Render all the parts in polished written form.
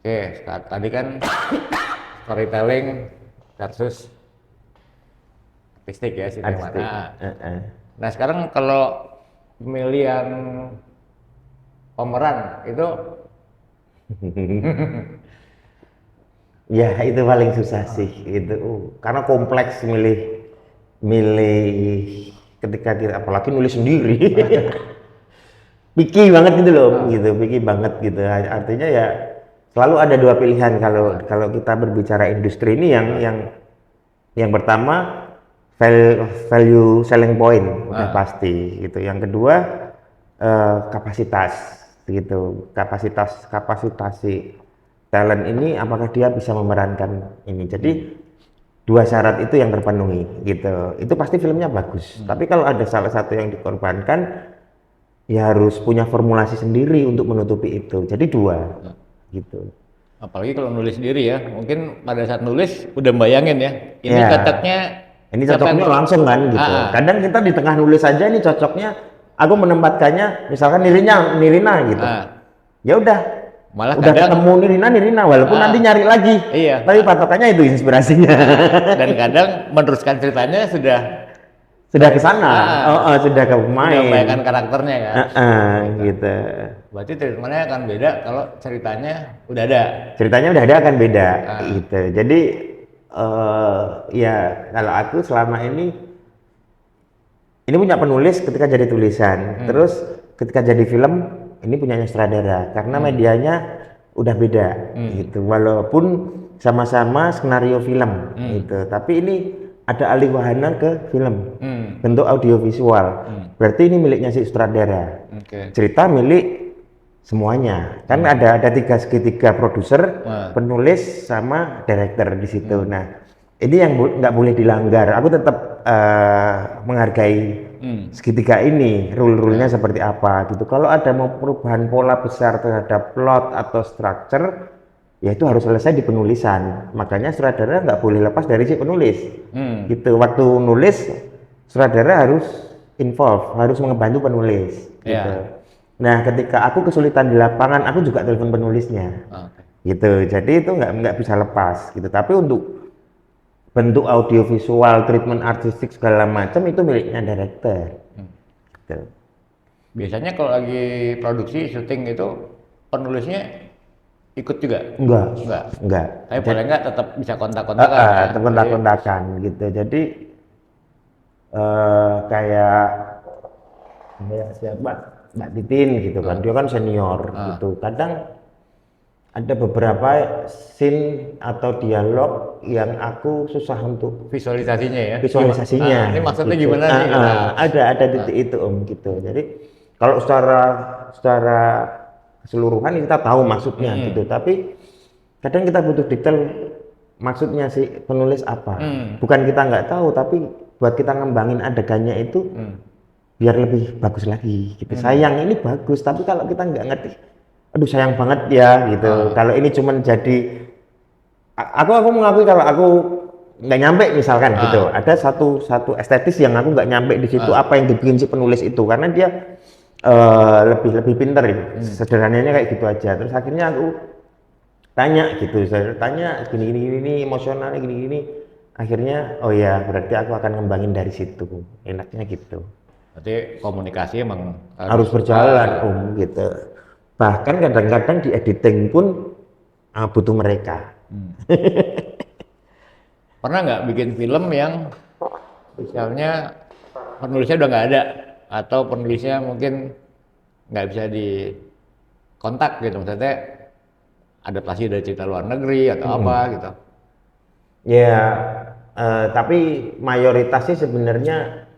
Oke, tadi kan storytelling versus artistik ya, sinema. Artistik. Nah sekarang kalau pemilihan pemeran itu Ya itu paling susah sih itu karena kompleks milih milih ketika kita apalagi nulis sendiri picky banget gitu loh gitu picky banget gitu artinya ya selalu ada dua pilihan kalau kalau kita berbicara industri ini yang pertama value selling point udah pasti gitu yang kedua kapasitas gitu kapasitasi talent ini apakah dia bisa memerankan ini jadi dua syarat itu yang terpenuhi gitu itu pasti filmnya bagus tapi kalau ada salah satu yang dikorbankan ya harus punya formulasi sendiri untuk menutupi itu jadi dua gitu apalagi kalau nulis sendiri ya, mungkin pada saat nulis udah bayangin ya, ini ya cocoknya ini siapa cocoknya yang langsung kan gitu kadang kita di tengah nulis aja ini cocoknya aku menempatkannya misalkan Nirina gitu ya malah udah kadang ketemu Nirina walaupun nanti nyari lagi iya, tapi patokannya itu inspirasinya dan kadang meneruskan ceritanya sudah sudah ke sana sudah ke sudah pemain membayangkan karakternya kan. gitu Berarti treatmentnya akan beda kalau ceritanya udah ada. ceritanya udah ada akan beda gitu jadi ya kalau aku selama ini punya penulis ketika jadi tulisan terus ketika jadi film ini punyanya sutradara karena medianya udah beda gitu walaupun sama-sama skenario film gitu tapi ini ada alih wahana ke film bentuk audiovisual berarti ini miliknya si sutradara cerita milik semuanya kan ada tiga segitiga produser penulis sama director di situ nah ini yang nggak boleh dilanggar aku tetap menghargai segitiga ini rule-rulenya seperti apa gitu kalau ada mau perubahan pola besar terhadap plot atau structure ya itu harus selesai di penulisan makanya sutradara nggak boleh lepas dari si penulis gitu waktu nulis sutradara harus involve harus membantu penulis gitu nah ketika aku kesulitan di lapangan aku juga telepon penulisnya gitu jadi itu nggak bisa lepas gitu tapi untuk bentuk audiovisual, treatment artistik segala macam itu miliknya director. Gitu. Biasanya kalau lagi produksi syuting itu penulisnya ikut juga? Enggak. Tapi paling enggak tetap bisa kontak-kontakan kan? Kontak-kontakan gitu. Jadi kayak siapa Mbak Titin gitu kan, dia kan senior gitu. Kadang ada beberapa scene atau dialog yang aku susah untuk Visualisasinya ya? visualisasinya. Ini maksudnya gitu. gimana nih? Ada titik itu gitu. Jadi kalau secara keseluruhan kita tahu maksudnya gitu. Tapi kadang kita butuh detail maksudnya si penulis apa. Bukan kita nggak tahu, tapi buat kita ngembangin adegannya itu biar lebih bagus lagi. Gitu. Sayang ini bagus, tapi kalau kita nggak ngerti, aduh sayang banget ya gitu. Kalau ini cuman jadi aku mengakui kalau aku nggak nyampe misalkan gitu ada satu estetis yang aku nggak nyampe di situ apa yang dibikin si penulis itu karena dia lebih pinter gitu sederhananya kayak gitu aja terus akhirnya aku tanya gitu saya tanya gini emosionalnya gini akhirnya oh ya berarti aku akan ngembangin dari situ enaknya gitu Berarti komunikasi emang harus berjalan gitu bahkan kadang-kadang di editing pun butuh mereka pernah nggak bikin film yang misalnya penulisnya udah nggak ada atau penulisnya mungkin nggak bisa dikontak gitu maksudnya adaptasi dari cerita luar negeri atau apa gitu ya tapi mayoritas sih sebenarnya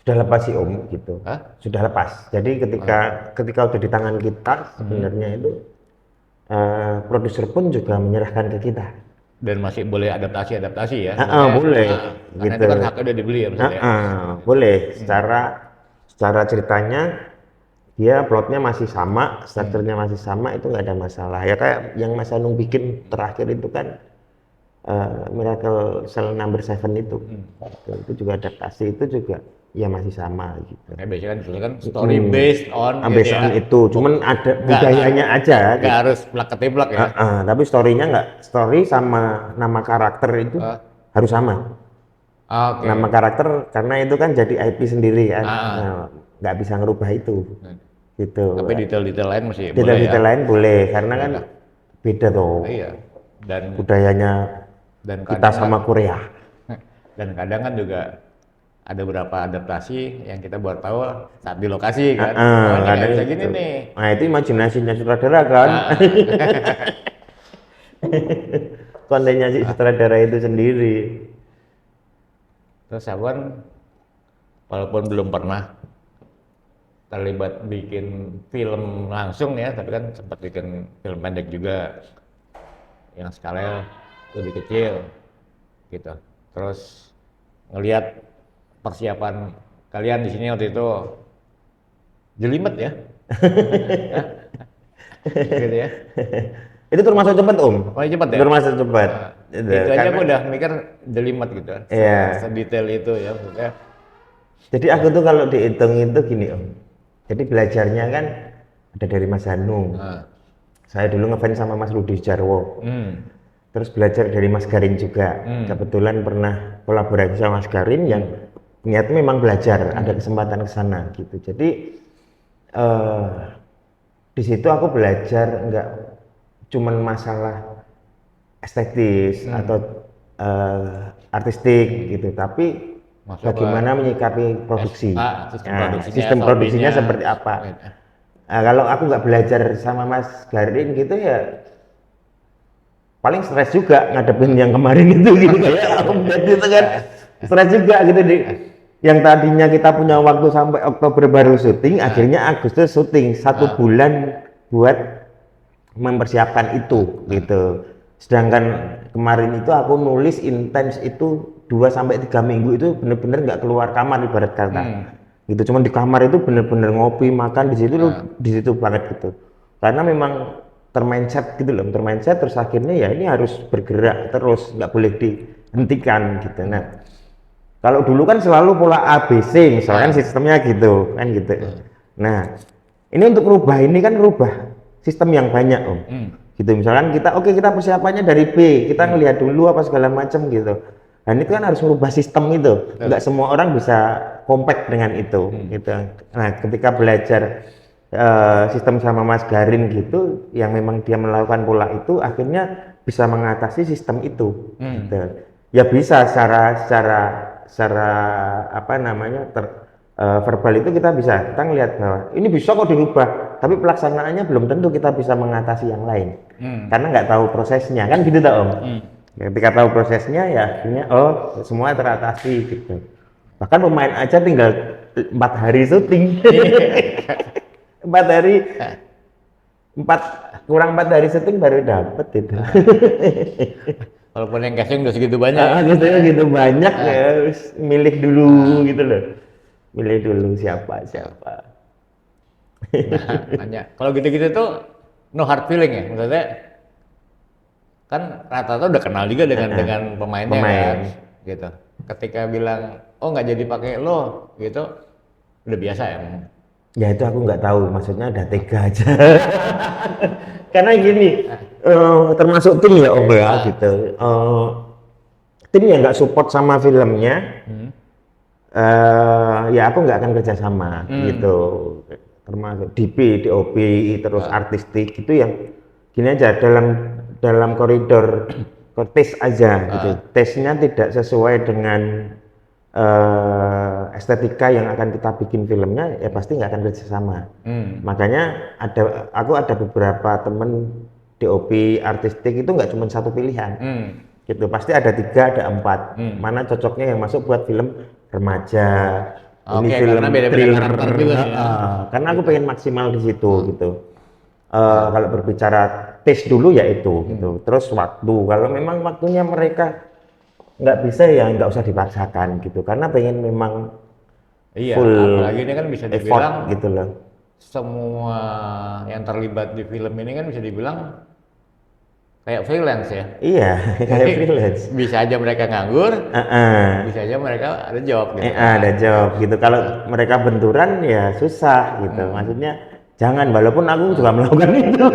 sudah lepas sih Om gitu sudah lepas jadi ketika udah di tangan kita sebenarnya itu produser pun juga menyerahkan ke kita dan masih boleh adaptasi ya boleh karena gitu itu kan haknya udah dibeli ya maksudnya boleh secara ceritanya dia plotnya masih sama strukturnya masih sama itu nggak ada masalah ya kayak yang Mas Anung bikin terakhir itu kan Miracle Cell Number 7 itu juga adaptasi itu juga ya masih sama gitu. Kayak biasanya kan dulu kan story based on Based gitu on ya. itu, cuman ada budayanya aja Nggak gitu. harus plak-ketiplak ya. Tapi story-nya nggak, story sama nama karakter itu Ah, harus sama. Nama oke. karakter karena itu kan jadi IP sendiri kan. Nah, Ah, nggak bisa ngerubah itu ah. gitu. Tapi detail-detail lain masih boleh ya. Detail-detail lain boleh karena Boleh kan kah? beda tuh Iya. Dan budayanya dan kita kadang kan sama Korea. dan kadang kan juga ada beberapa adaptasi yang kita baru tahu saat di lokasi kan. Oh ini nggak Kadang bisa gini itu. nih. Nah itu imajinasinya sutradara kan. Ah, Kontennya si sutradara itu sendiri. terus aku kan walaupun belum pernah terlibat bikin film langsung ya, tapi kan sempat bikin film pendek juga yang skalanya lebih kecil gitu. Terus ngelihat persiapan kalian di sini waktu itu jelimet ya, gitu ya. Itu termasuk cepat Om. Oh cepet ya? Termasuk cepat. Nah, Gitu. itu aja aku Karena udah mikir jelimet gitu kan, ya. sedetail itu ya maksudnya. Jadi aku tuh kalau dihitung itu gini Om. Jadi belajarnya kan ada dari Mas Hanung. Nah, Saya dulu ngefans sama Mas Rudi Jarwo. hmm, Terus belajar dari Mas Garin juga. Kebetulan pernah kolaborasi sama Mas Garin yang niat memang belajar, ada kesempatan ke sana gitu. Jadi eh di situ aku belajar nggak cuman masalah estetis atau artistik gitu, tapi masuk ke bagaimana menyikapi produksi. sistem Nah, produksinya, sistem produksinya SOP-nya. seperti apa. Nah, kalau aku nggak belajar sama Mas Garin gitu ya paling stres juga ngadepin yang kemarin itu gitu kayak update itu kan stres juga gitu di yang tadinya kita punya waktu sampai Oktober baru syuting akhirnya Agustus syuting 1 bulan buat mempersiapkan itu gitu. Sedangkan kemarin itu aku nulis intens itu 2 sampai 3 minggu itu bener-bener nggak keluar kamar ibarat kata. Gitu cuman di kamar itu bener-bener ngopi makan di situ banget gitu. Karena memang termindset gitu loh, termindset terus akhirnya ya ini harus bergerak terus nggak boleh dihentikan gitu. Nah, kalau dulu kan selalu pola ABC misalkan sistemnya gitu kan gitu. Nah, ini untuk rubah ini kan rubah sistem yang banyak Om. Gitu misalkan kita kita persiapannya dari B, kita ngelihat dulu apa segala macam gitu. Dan itu kan harus merubah sistem itu. Nggak semua orang bisa compact dengan itu gitu. Nah, ketika belajar sistem sama Mas Garin gitu yang memang dia melakukan pola itu akhirnya bisa mengatasi sistem itu gitu. Ya bisa secara apa namanya verbal itu kita ngelihat bahwa ini bisa kok dirubah tapi pelaksanaannya belum tentu kita bisa mengatasi yang lain karena nggak tahu prosesnya kan gitu tak Om. Ketika tahu prosesnya ya akhirnya semua teratasi gitu. Bahkan pemain aja tinggal 4 hari syuting. 4 hari 4 hari syuting baru dapet itu. Walaupun yang casting udah segitu banyak. Gitu banyak ya harus milih dulu gitu loh. Milih dulu siapa. Nah, nanya. Kalau gitu-gitu tuh no hard feeling ya, maksudnya kan rata-rata udah kenal juga dengan pemainnya kan, gitu. Ketika bilang, oh nggak jadi pakai lo, gitu, udah biasa ya. Ya itu aku nggak tahu, maksudnya udah tega aja. Karena gini, termasuk tim ya Om ya gitu. Tim yang nggak support sama filmnya, ya aku nggak akan kerja sama gitu. Termasuk DP, DOP, terus artistik itu yang gini aja dalam koridor tes aja gitu. Tesnya tidak sesuai dengan estetika yang akan kita bikin filmnya ya pasti nggak akan kerja sama. Makanya aku ada beberapa temen DOP artistik itu nggak cuma satu pilihan. Gitu pasti ada 3 ada 4 mana cocoknya yang masuk buat film remaja ini film thriller juga ya. karena aku pengen maksimal di situ gitu. Kalau berbicara tes dulu ya itu gitu. Terus waktu kalau memang waktunya mereka nggak bisa ya nggak usah dipaksakan gitu karena pengen memang full apalagi ini kan bisa effort dibilang gitu loh. semua yang terlibat di film ini kan bisa dibilang kayak freelance ya. Iya, kayak freelance. Bisa aja mereka nganggur, Heeh. bisa aja mereka ada job gitu. Ada job gitu. Kalau mereka benturan ya susah gitu. Maksudnya jangan, walaupun aku juga melakukan itu.